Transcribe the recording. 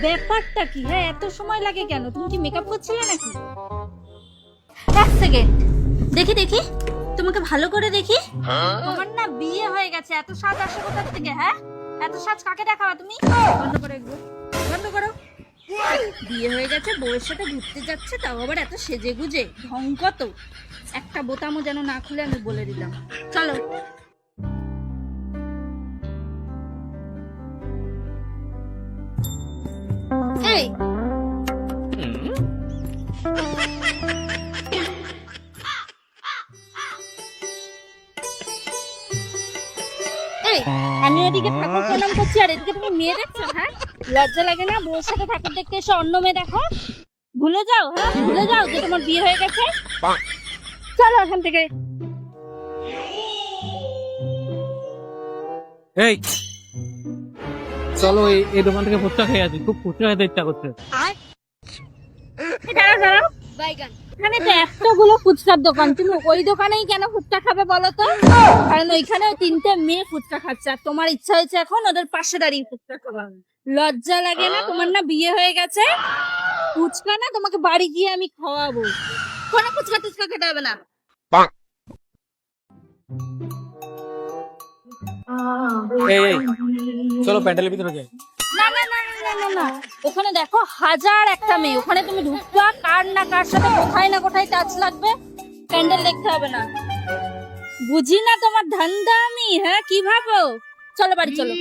ব্যাপারটা কি? হ্যাঁ, এত সময় লাগে কেন? তুমি কি মেকআপ করছিলে নাকি? এক সেকেন্ড, দেখি দেখি তোমাকে ভালো করে দেখি। তোমার না বিয়ে হয়ে গেছে, এত সাজ আসে কোথা থেকে? হ্যাঁ, এত সাজ কাকে দেখাবা তুমি? বন্ধ করো এগুলো, বন্ধ করো। বিয়ে হয়ে গেছে, বউয়ের সাথে ঘুরতে যাচ্ছে, তাও আবার এত সেজে গুজে। ঢং কত! একটা বোতামও যেন না খুলে, আমি বলে দিলাম। চলো। এই এই, আমি এদিকে ঠাকুর প্রণাম করছি আর এদিকে তুমি মেয়ে দেখছো? হ্যাঁ, লজ্জা লাগে না? বউর সাথে ঠাকুর দেখতে এসে অন্য মেয়ে দেখো? ভুলে যাও, হ্যাঁ ভুলে যাও যে তোমার বিয়ে হয়ে গেছে। চলো এখান থেকে। এই চলো, এই দোকান থেকে ফুচকা খেয়ে আসি, খুব ফুচকা খেতে ইচ্ছা করছে। দাঁড়াও দাঁড়াও, বাইগান, এখানে তো এতগুলো ফুচকার দোকান, তুমি ওই দোকানেই কেন ফুচকা খাবে বলো তো? কারণ ওইখানেও তিনটে মেয়ে ফুচকা খাচ্ছে আর তোমার ইচ্ছা হয়েছে এখন ওদের পাশে দাঁড়িয়ে ফুচকা খাওয়া। লজ্জা লাগে না? তোমার না বিয়ে হয়ে গেছে? ফুচকা না, তোমাকে বাড়ি গিয়ে আমি খাওয়াবো। কোনো ফুচকা টুচকা খেতে হবে না। এই এই চলো প্যান্ডেলের ভিতরে যাই। না না না না না না না, ওখানে দেখো হাজার একটা মেয়ে, ওখানে তুমি ঢুকবা, কার না কার সাথে কোথায় না কোথায় টাচ লাগবে। প্যান্ডেল দেখতে হবে না। বুঝি না তোমার ধান্দা আমি, হ্যাঁ কি ভাবো? চলো বাড়ি চলো।